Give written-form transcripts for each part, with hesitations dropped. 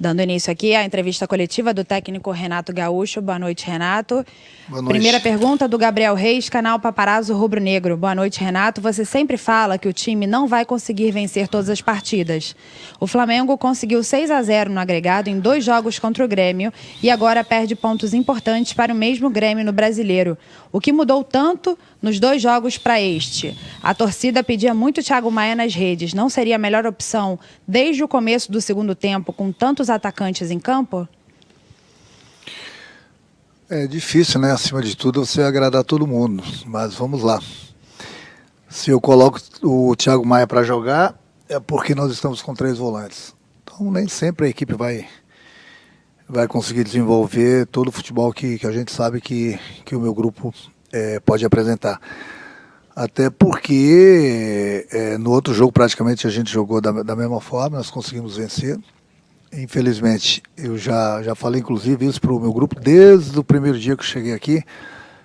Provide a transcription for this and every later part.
Dando início aqui à entrevista coletiva do técnico Renato Gaúcho. Boa noite, Renato. Boa noite. Primeira pergunta do Gabriel Reis, canal Paparazzo Rubro Negro. Boa noite, Renato. Você sempre fala que o time não vai conseguir vencer todas as partidas. O Flamengo conseguiu 6-0 no agregado em 2 jogos contra o Grêmio e agora perde pontos importantes para o mesmo Grêmio no Brasileiro. O que mudou tanto nos 2 jogos para este? A torcida pedia muito Thiago Maia nas redes. Não seria a melhor opção desde o começo do segundo tempo, com tantos atacantes em campo? É difícil, né? Acima de tudo, você agradar todo mundo. Mas vamos lá. Se eu coloco o Thiago Maia para jogar, é porque nós estamos com 3 volantes. Então, nem sempre a equipe vai conseguir desenvolver todo o futebol que a gente sabe que o meu grupo pode apresentar. Até porque no outro jogo praticamente a gente jogou da mesma forma, nós conseguimos vencer. Infelizmente, eu já falei inclusive isso para o meu grupo desde o primeiro dia que eu cheguei aqui,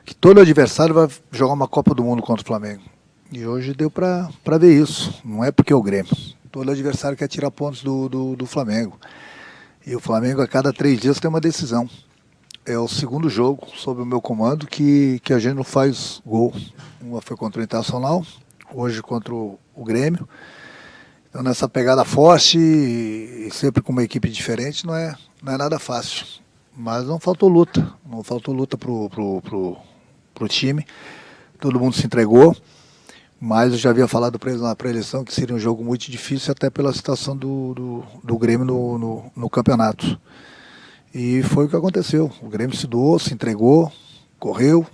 que todo adversário vai jogar uma Copa do Mundo contra o Flamengo. E hoje deu para ver isso, não é porque é o Grêmio. Todo adversário quer tirar pontos do Flamengo. E o Flamengo a cada 3 dias tem uma decisão. É o segundo jogo sob o meu comando que a gente não faz gol. Uma foi contra o Internacional, hoje contra o Grêmio. Então nessa pegada forte e sempre com uma equipe diferente não é nada fácil. Mas não faltou luta. Não faltou luta pro time. Todo mundo se entregou. Mas eu já havia falado para eles na pré-eleição que seria um jogo muito difícil até pela situação do Grêmio no campeonato. E foi o que aconteceu. O Grêmio se doou, se entregou, correu,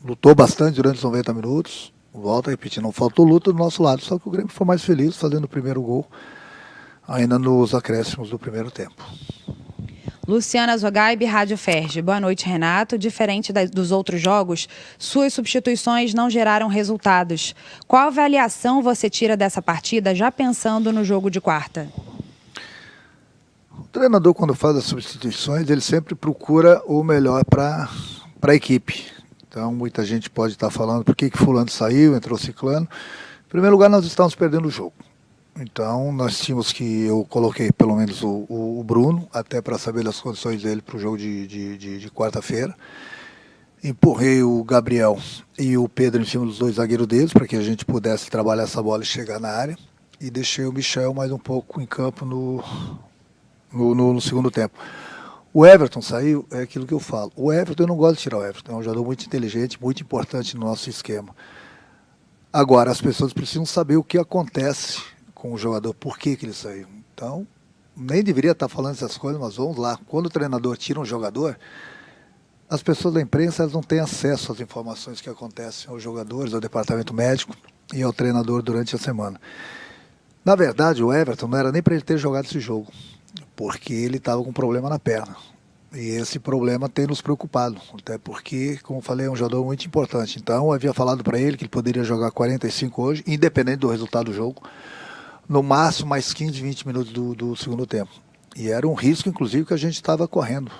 lutou bastante durante os 90 minutos. Volto a repetir, não faltou luta do nosso lado, só que o Grêmio foi mais feliz fazendo o primeiro gol, ainda nos acréscimos do primeiro tempo. Luciana Zogaib, Rádio Ferge. Boa noite, Renato. Diferente dos outros jogos, suas substituições não geraram resultados. Qual avaliação você tira dessa partida, já pensando no jogo de quarta? O treinador, quando faz as substituições, ele sempre procura o melhor para a equipe. Então, muita gente pode estar falando por que fulano saiu, entrou ciclano. Em primeiro lugar, nós estamos perdendo o jogo. Então, nós tínhamos eu coloquei pelo menos o Bruno, até para saber das condições dele para o jogo de quarta-feira. Empurrei o Gabriel e o Pedro em cima dos 2 zagueiros deles, para que a gente pudesse trabalhar essa bola e chegar na área. E deixei o Michel mais um pouco em campo no segundo tempo. O Everton saiu, é aquilo que eu falo. O Everton, eu não gosto de tirar o Everton. É um jogador muito inteligente, muito importante no nosso esquema. Agora, as pessoas precisam saber o que acontece com o jogador, por que ele saiu. Então, nem deveria estar falando essas coisas, mas vamos lá. Quando o treinador tira um jogador, as pessoas da imprensa elas não têm acesso às informações que acontecem aos jogadores, ao departamento médico e ao treinador durante a semana. Na verdade, o Everton não era nem para ele ter jogado esse jogo, porque ele estava com problema na perna. E esse problema tem nos preocupado, até porque, como eu falei, é um jogador muito importante. Então, eu havia falado para ele que ele poderia jogar 45 hoje, independente do resultado do jogo, no máximo mais 15, 20 minutos do segundo tempo. E era um risco, inclusive, que a gente estava correndo.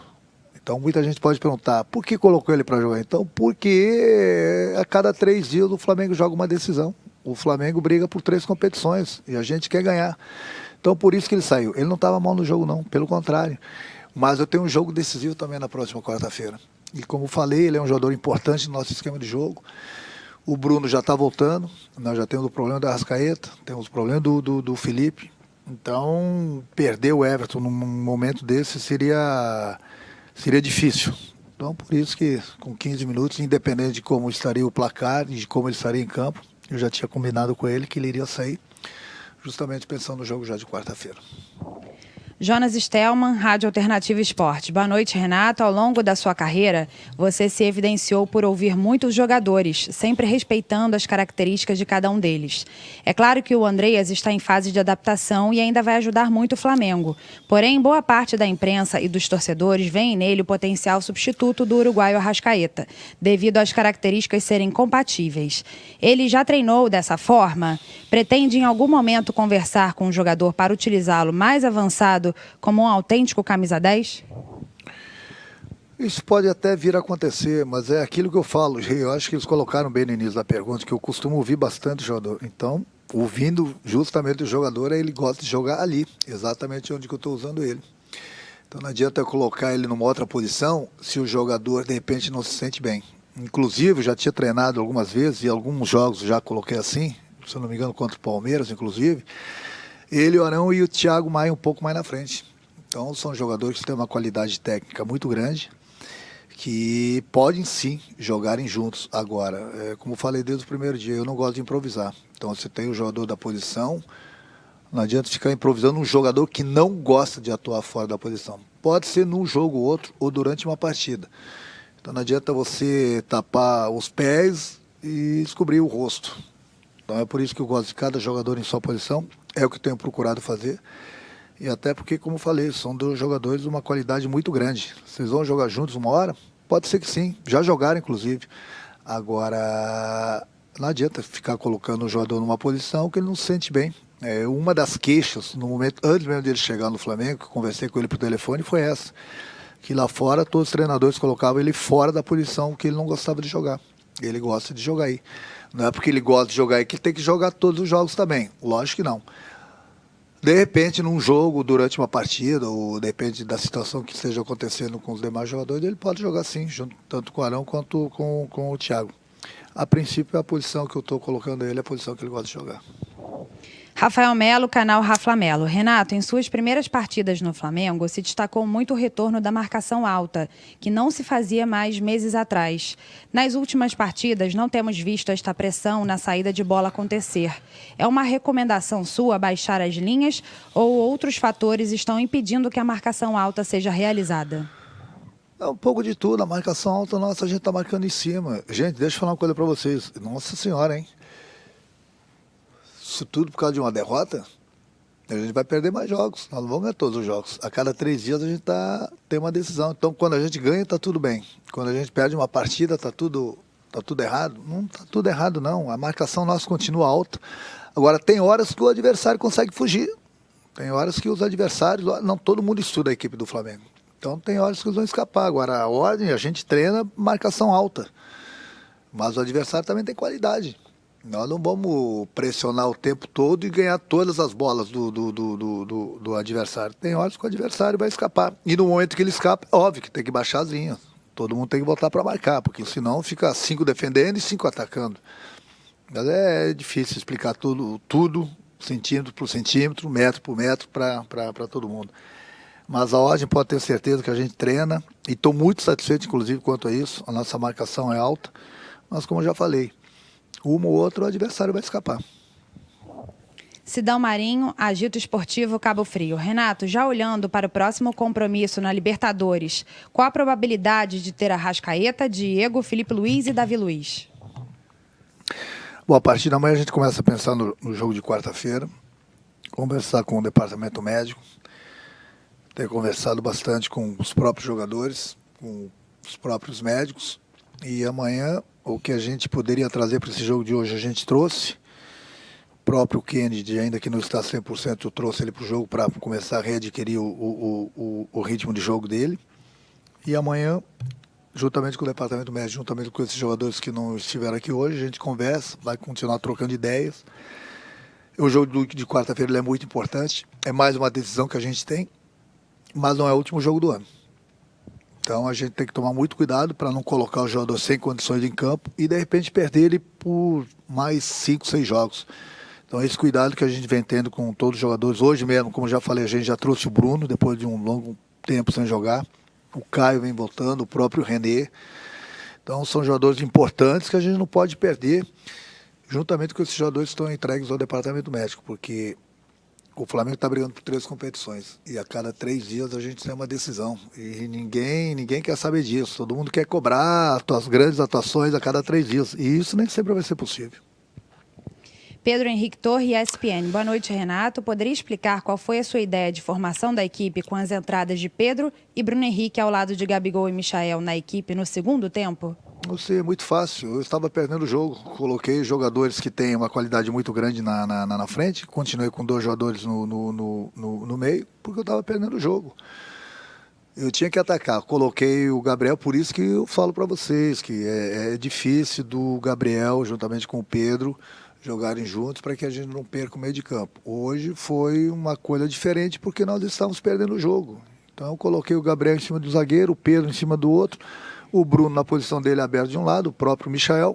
Então, muita gente pode perguntar, por que colocou ele para jogar? Então, porque a cada 3 dias o Flamengo joga uma decisão. O Flamengo briga por 3 competições e a gente quer ganhar. Então, por isso que ele saiu. Ele não estava mal no jogo, não. Pelo contrário. Mas eu tenho um jogo decisivo também na próxima quarta-feira. E como falei, ele é um jogador importante no nosso esquema de jogo. O Bruno já está voltando. Nós já temos o problema da Arrascaeta. Temos o problema do Felipe. Então, perder o Everton num momento desse seria difícil. Então, por isso que com 15 minutos, independente de como estaria o placar e de como ele estaria em campo, eu já tinha combinado com ele que ele iria sair, justamente pensando no jogo já de quarta-feira. Jonas Stelman, Rádio Alternativa Esporte. Boa noite, Renato. Ao longo da sua carreira, você se evidenciou por ouvir muitos jogadores, sempre respeitando as características de cada um deles. É claro que o Andreas está em fase de adaptação e ainda vai ajudar muito o Flamengo. Porém, boa parte da imprensa e dos torcedores veem nele o potencial substituto do uruguaio Arrascaeta, devido às características serem compatíveis. Ele já treinou dessa forma? Pretende em algum momento conversar com o jogador para utilizá-lo mais avançado como um autêntico camisa 10? Isso pode até vir a acontecer, mas é aquilo que eu falo. Eu acho que eles colocaram bem no início da pergunta, que eu costumo ouvir bastante o jogador. Então, ouvindo justamente o jogador, ele gosta de jogar ali, exatamente onde que eu estou usando ele. Então não adianta eu colocar ele numa outra posição se o jogador de repente não se sente bem. Inclusive, eu já tinha treinado algumas vezes e alguns jogos já coloquei assim, se eu não me engano, contra o Palmeiras, inclusive. Ele, o Arão e o Thiago Maia um pouco mais na frente. Então são jogadores que têm uma qualidade técnica muito grande, que podem sim jogarem juntos. Agora, como eu falei desde o primeiro dia, eu não gosto de improvisar. Então você tem o jogador da posição, não adianta ficar improvisando um jogador que não gosta de atuar fora da posição. Pode ser num jogo ou outro ou durante uma partida. Então não adianta você tapar os pés e descobrir o rosto. Então é por isso que eu gosto de cada jogador em sua posição. É o que eu tenho procurado fazer. E até porque, como eu falei, são dois jogadores de uma qualidade muito grande. Vocês vão jogar juntos uma hora? Pode ser que sim. Já jogaram, inclusive. Agora, não adianta ficar colocando o jogador numa posição que ele não se sente bem. Uma das queixas, no momento antes mesmo dele chegar no Flamengo, que eu conversei com ele por telefone, foi essa. Que lá fora, todos os treinadores colocavam ele fora da posição que ele não gostava de jogar. Ele gosta de jogar aí. Não é porque ele gosta de jogar aí que ele tem que jogar todos os jogos também. Lógico que não. De repente, num jogo, durante uma partida, ou depende da situação que esteja acontecendo com os demais jogadores, ele pode jogar sim, junto, tanto com o Arão quanto com o Thiago. A princípio, a posição que eu estou colocando ele é a posição que ele gosta de jogar. Rafael Melo, canal Rafa Melo. Renato, em suas primeiras partidas no Flamengo, se destacou muito o retorno da marcação alta, que não se fazia mais meses atrás. Nas últimas partidas, não temos visto esta pressão na saída de bola acontecer. É uma recomendação sua baixar as linhas ou outros fatores estão impedindo que a marcação alta seja realizada? É um pouco de tudo. A marcação alta, nossa, a gente está marcando em cima. Gente, deixa eu falar uma coisa para vocês. Nossa senhora, hein? Isso tudo por causa de uma derrota, a gente vai perder mais jogos. Nós não vamos ganhar todos os jogos. A cada 3 dias a gente tem uma decisão. Então, quando a gente ganha, está tudo bem. Quando a gente perde uma partida, está tudo errado. Não está tudo errado, não. A marcação nossa continua alta. Agora, tem horas que o adversário consegue fugir. Tem horas que os adversários... Não, todo mundo estuda a equipe do Flamengo. Então, tem horas que eles vão escapar. Agora, a ordem, a gente treina marcação alta. Mas o adversário também tem qualidade. Nós não vamos pressionar o tempo todo e ganhar todas as bolas do adversário. Tem horas que o adversário vai escapar. E no momento que ele escapa, é óbvio que tem que baixar as linhas. Todo mundo tem que voltar para marcar, porque senão fica 5 defendendo e 5 atacando. Mas é difícil explicar tudo centímetro por centímetro, metro por metro, para todo mundo. Mas a ordem pode ter certeza que a gente treina, e estou muito satisfeito, inclusive, quanto a isso. A nossa marcação é alta, mas como eu já falei, uma ou outra o adversário vai escapar. Sidão Marinho, Agito Esportivo Cabo Frio. Renato, já olhando para o próximo compromisso na Libertadores, qual a probabilidade de ter Arrascaeta, Diego, Felipe Luiz e Davi Luiz? Bom, a partir da manhã a gente começa a pensar no jogo de quarta-feira, conversar com o departamento médico, ter conversado bastante com os próprios jogadores, com os próprios médicos, e amanhã o que a gente poderia trazer para esse jogo de hoje a gente trouxe. O próprio Kennedy, ainda que não está 100%, eu trouxe ele para o jogo para começar a readquirir o ritmo de jogo dele. E amanhã, juntamente com o departamento médico, juntamente com esses jogadores que não estiveram aqui hoje, a gente conversa, vai continuar trocando ideias. O jogo de quarta-feira é muito importante, é mais uma decisão que a gente tem, mas não é o último jogo do ano. Então a gente tem que tomar muito cuidado para não colocar o jogador sem condições em campo e de repente perder ele por mais 5, 6 jogos. Então esse cuidado que a gente vem tendo com todos os jogadores. Hoje mesmo, como já falei, a gente já trouxe o Bruno depois de um longo tempo sem jogar. O Caio vem voltando, o próprio René. Então são jogadores importantes que a gente não pode perder, juntamente com esses jogadores que estão entregues ao departamento médico, porque o Flamengo está brigando por 3 competições e a cada 3 dias a gente tem uma decisão e ninguém quer saber disso. Todo mundo quer cobrar as grandes atuações a cada 3 dias e isso nem sempre vai ser possível. Pedro Henrique Torre, ESPN. Boa noite, Renato. Poderia explicar qual foi a sua ideia de formação da equipe com as entradas de Pedro e Bruno Henrique ao lado de Gabigol e Michael na equipe no segundo tempo? Não sei, é muito fácil. Eu estava perdendo o jogo. Coloquei jogadores que têm uma qualidade muito grande na frente. Continuei com 2 jogadores no meio, porque eu estava perdendo o jogo. Eu tinha que atacar. Coloquei o Gabriel, por isso que eu falo para vocês que é difícil do Gabriel, juntamente com o Pedro, jogarem juntos para que a gente não perca o meio de campo. Hoje foi uma coisa diferente porque nós estávamos perdendo o jogo. Então eu coloquei o Gabriel em cima do zagueiro, o Pedro em cima do outro, o Bruno na posição dele aberto de um lado, o próprio Michael,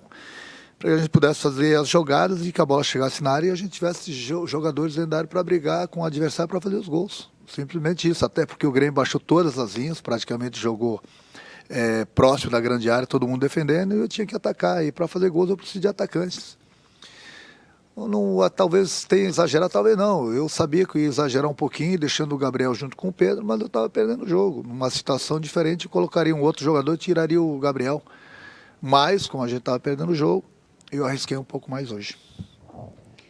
para que a gente pudesse fazer as jogadas e que a bola chegasse na área e a gente tivesse jogadores dentro da área para brigar com o adversário para fazer os gols. Simplesmente isso, até porque o Grêmio baixou todas as linhas, praticamente jogou próximo da grande área, todo mundo defendendo, e eu tinha que atacar. E para fazer gols eu preciso de atacantes. Eu não, talvez tenha exagerado, talvez não. Eu sabia que ia exagerar um pouquinho, deixando o Gabriel junto com o Pedro, mas eu estava perdendo o jogo. Numa situação diferente, eu colocaria um outro jogador e tiraria o Gabriel. Mas, como a gente estava perdendo o jogo, eu arrisquei um pouco mais hoje.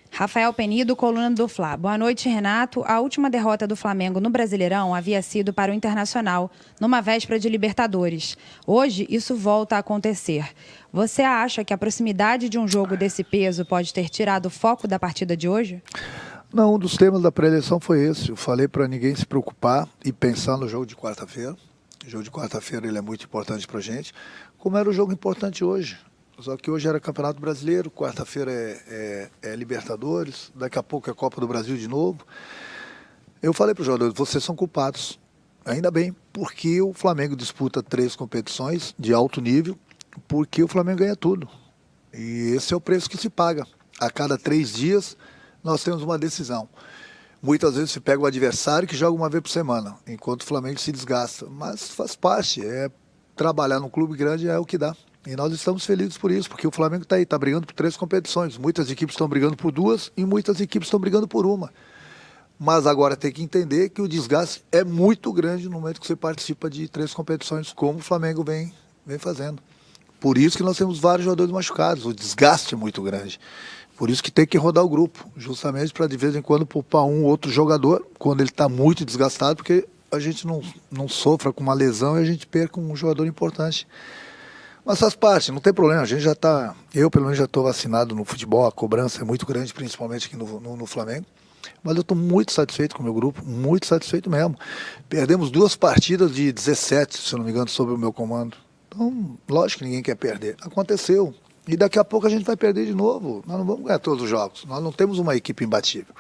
Rafael Penido, coluna do Fla. Boa noite, Renato. A última derrota do Flamengo no Brasileirão havia sido para o Internacional, numa véspera de Libertadores. Hoje, isso volta a acontecer. Você acha que a proximidade de um jogo desse peso pode ter tirado o foco da partida de hoje? Não, um dos temas da pré-eleição foi esse. Eu falei para ninguém se preocupar e pensar no jogo de quarta-feira. O jogo de quarta-feira ele é muito importante para a gente, como era o jogo importante hoje. Só que hoje era Campeonato Brasileiro, quarta-feira é Libertadores, daqui a pouco é Copa do Brasil de novo. Eu falei para os jogadores, vocês são culpados. Ainda bem, porque o Flamengo disputa 3 competições de alto nível, porque o Flamengo ganha tudo. E esse é o preço que se paga. A cada 3 dias nós temos uma decisão. Muitas vezes se pega o adversário que joga uma vez por semana, enquanto o Flamengo se desgasta. Mas faz parte, trabalhar num clube grande é o que dá. E nós estamos felizes por isso, porque o Flamengo está aí, está brigando por 3 competições. Muitas equipes estão brigando por 2 e muitas equipes estão brigando por uma. Mas agora tem que entender que o desgaste é muito grande no momento que você participa de 3 competições, como o Flamengo vem fazendo. Por isso que nós temos vários jogadores machucados, o desgaste é muito grande. Por isso que tem que rodar o grupo, justamente para de vez em quando poupar um ou outro jogador, quando ele está muito desgastado, porque a gente não sofra com uma lesão e a gente perca um jogador importante. Mas faz parte, não tem problema, a gente já está, eu pelo menos já estou vacinado no futebol, a cobrança é muito grande, principalmente aqui no Flamengo, mas eu estou muito satisfeito com o meu grupo, muito satisfeito mesmo. Perdemos 2 partidas de 17, se eu não me engano, sob o meu comando. Então, lógico que ninguém quer perder, aconteceu, e daqui a pouco a gente vai perder de novo, nós não vamos ganhar todos os jogos, nós não temos uma equipe imbatível.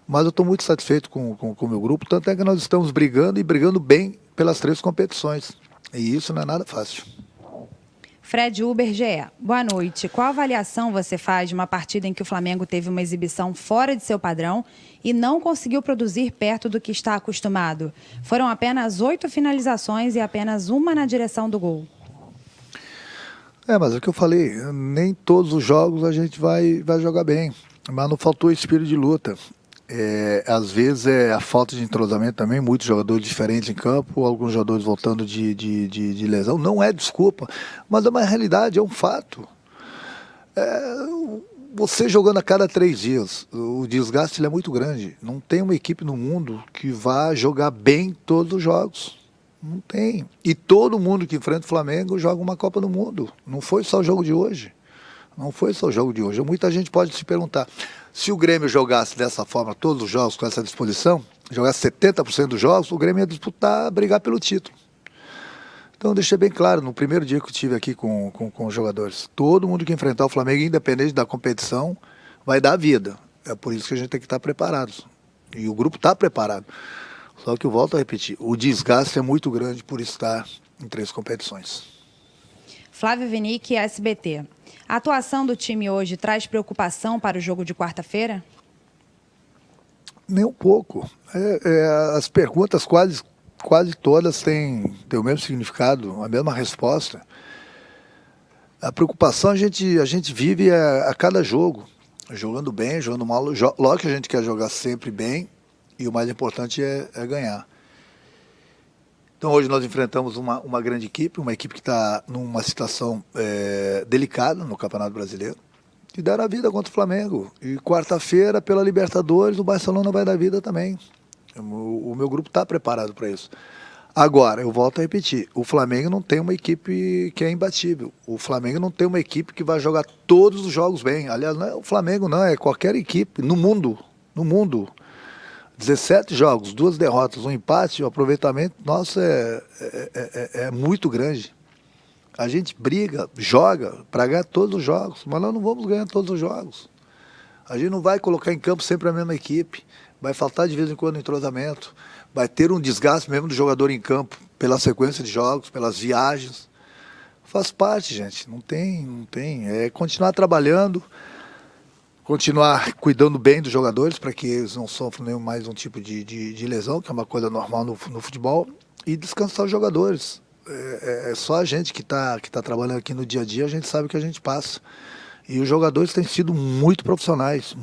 Mas eu estou muito satisfeito com o meu grupo, tanto é que nós estamos brigando e brigando bem pelas 3 competições, e isso não é nada fácil. Fred Uber, GE. Boa noite. Qual avaliação você faz de uma partida em que o Flamengo teve uma exibição fora de seu padrão e não conseguiu produzir perto do que está acostumado? Foram apenas 8 finalizações e apenas uma na direção do gol. Mas é o que eu falei, nem todos os jogos a gente vai jogar bem, mas não faltou espírito de luta. Às vezes é a falta de entrosamento também, muitos jogadores diferentes em campo, alguns jogadores voltando de lesão, não é desculpa, mas é uma realidade, é um fato. Você jogando a cada 3 dias, o desgaste ele é muito grande, não tem uma equipe no mundo que vá jogar bem todos os jogos, não tem. E todo mundo que enfrenta o Flamengo joga uma Copa do Mundo, não foi só o jogo de hoje. Não foi só o jogo de hoje. Muita gente pode se perguntar, se o Grêmio jogasse dessa forma todos os jogos com essa disposição, jogasse 70% dos jogos, o Grêmio ia disputar, brigar pelo título. Então eu deixei bem claro, no primeiro dia que eu estive aqui com os jogadores, todo mundo que enfrentar o Flamengo, independente da competição, vai dar a vida. É por isso que a gente tem que estar preparado. E o grupo está preparado. Só que eu volto a repetir, o desgaste é muito grande por estar em 3 competições. Flávio Vinick, SBT. A atuação do time hoje traz preocupação para o jogo de quarta-feira? Nem um pouco. As perguntas quase todas têm o mesmo significado, a mesma resposta. A preocupação a gente vive a cada jogo, jogando bem, jogando mal. Lógico que a gente quer jogar sempre bem e o mais importante é ganhar. Então hoje nós enfrentamos uma grande equipe, uma equipe que está numa situação delicada no Campeonato Brasileiro, que deram a vida contra o Flamengo. E quarta-feira, pela Libertadores, o Barcelona vai dar vida também. O meu grupo está preparado para isso. Agora, eu volto a repetir, o Flamengo não tem uma equipe que é imbatível. O Flamengo não tem uma equipe que vai jogar todos os jogos bem. Aliás, não é o Flamengo não, é qualquer equipe no mundo. 17 jogos, 2 derrotas, 1 empate, o aproveitamento nosso é muito grande. A gente briga, joga para ganhar todos os jogos, mas nós não vamos ganhar todos os jogos. A gente não vai colocar em campo sempre a mesma equipe. Vai faltar de vez em quando entrosamento. Vai ter um desgaste mesmo do jogador em campo, pela sequência de jogos, pelas viagens. Faz parte, gente. Não tem. É continuar trabalhando, continuar cuidando bem dos jogadores para que eles não sofram nenhum mais um tipo de lesão, que é uma coisa normal no futebol, e descansar os jogadores. É só a gente que tá trabalhando aqui no dia a dia, a gente sabe o que a gente passa. E os jogadores têm sido muito profissionais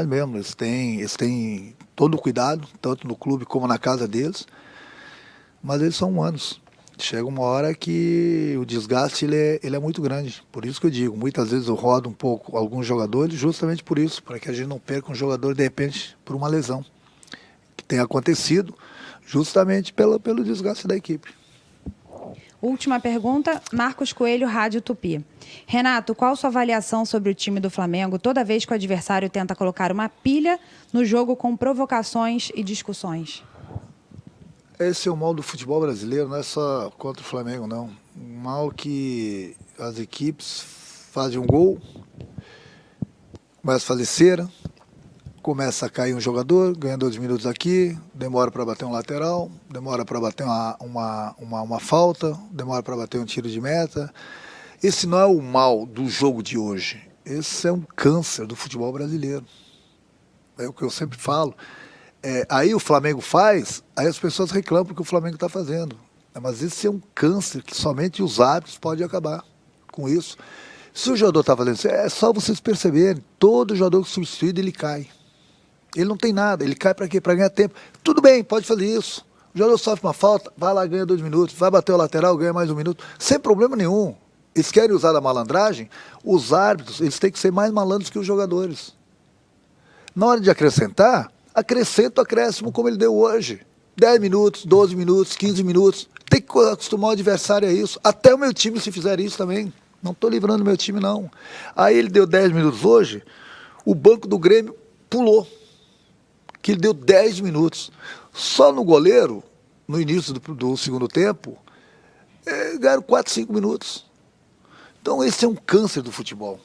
mesmo. Eles têm todo o cuidado, tanto no clube como na casa deles, mas eles são humanos. Chega uma hora que o desgaste ele é muito grande. Por isso que eu digo, muitas vezes eu rodo um pouco alguns jogadores, justamente por isso, para que a gente não perca um jogador de repente por uma lesão que tem acontecido justamente pelo desgaste da equipe. Última pergunta, Marcos Coelho, Rádio Tupi. Renato, qual sua avaliação sobre o time do Flamengo toda vez que o adversário tenta colocar uma pilha no jogo com provocações e discussões? Esse é o mal do futebol brasileiro, não é só contra o Flamengo, não. Um mal que as equipes fazem um gol, começa a fazer cera, começa a cair um jogador, ganha 2 minutos aqui, demora para bater um lateral, demora para bater uma falta, demora para bater um tiro de meta. Esse não é o mal do jogo de hoje. Esse é um câncer do futebol brasileiro. É o que eu sempre falo. Aí o Flamengo faz, aí as pessoas reclamam porque o Flamengo está fazendo. Mas esse é um câncer que somente os árbitros podem acabar com isso. Se o jogador está fazendo isso, é só vocês perceberem, todo jogador substituído ele cai. Ele não tem nada, ele cai para quê? Para ganhar tempo. Tudo bem, pode fazer isso. O jogador sofre uma falta, vai lá, ganha 2 minutos, vai bater o lateral, ganha mais 1 minuto, sem problema nenhum. Eles querem usar da malandragem, os árbitros, eles têm que ser mais malandros que os jogadores. Na hora de acrescentar, acrescenta o acréscimo como ele deu hoje. 10 minutos, 12 minutos, 15 minutos. Tem que acostumar o adversário a isso. Até o meu time, se fizer isso também. Não estou livrando o meu time, não. Aí ele deu 10 minutos hoje, o banco do Grêmio pulou. Que ele deu 10 minutos. Só no goleiro, no início do segundo tempo, ganharam 4, 5 minutos. Então esse é um câncer do futebol.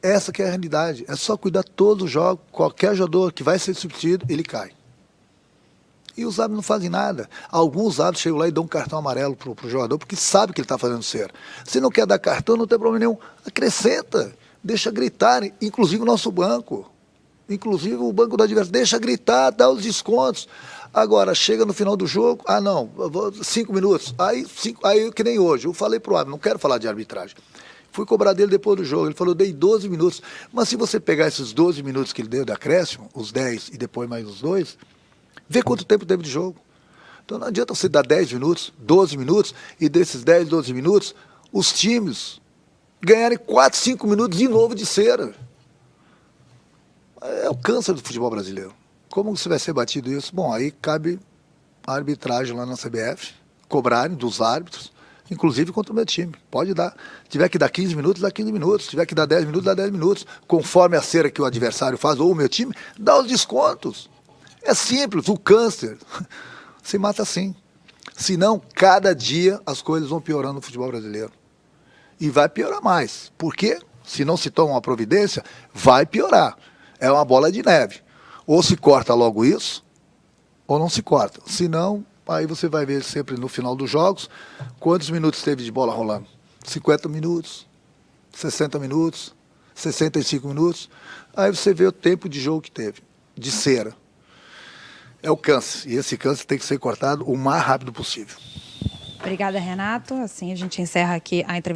Essa que é a realidade. É só cuidar todos os jogos. Qualquer jogador que vai ser substituído, ele cai. E os árbitros não fazem nada. Alguns árbitros chegam lá e dão um cartão amarelo pro jogador, porque sabe que ele está fazendo cera. Se não quer dar cartão, não tem problema nenhum. Acrescenta. Deixa gritarem. Inclusive o nosso banco. Inclusive o banco do adversário. Deixa gritar, dá os descontos. Agora, chega no final do jogo, 5 minutos. Aí que nem hoje. Eu falei pro árbitro, não quero falar de arbitragem. Fui cobrar dele depois do jogo. Ele falou, dei 12 minutos. Mas se você pegar esses 12 minutos que ele deu de acréscimo, os 10 e depois mais os 2, vê quanto tempo teve de jogo. Então não adianta você dar 10 minutos, 12 minutos, e desses 10, 12 minutos, os times ganharem 4, 5 minutos de novo de cera. É o câncer do futebol brasileiro. Como você vai ser batido isso? Bom, aí cabe a arbitragem lá na CBF, cobrarem dos árbitros, inclusive contra o meu time. Pode dar. Se tiver que dar 15 minutos, dá 15 minutos. Se tiver que dar 10 minutos, dá 10 minutos. Conforme a cera que o adversário faz, ou o meu time, dá os descontos. É simples, o câncer se mata assim. Senão, cada dia as coisas vão piorando no futebol brasileiro. E vai piorar mais. Por quê? Se não se toma uma providência, vai piorar. É uma bola de neve. Ou se corta logo isso, ou não se corta. Se não, aí você vai ver sempre no final dos jogos quantos minutos teve de bola rolando. 50 minutos, 60 minutos, 65 minutos. Aí você vê o tempo de jogo que teve, de cera. É o câncer. E esse câncer tem que ser cortado o mais rápido possível. Obrigada, Renato. Assim a gente encerra aqui a entrevista.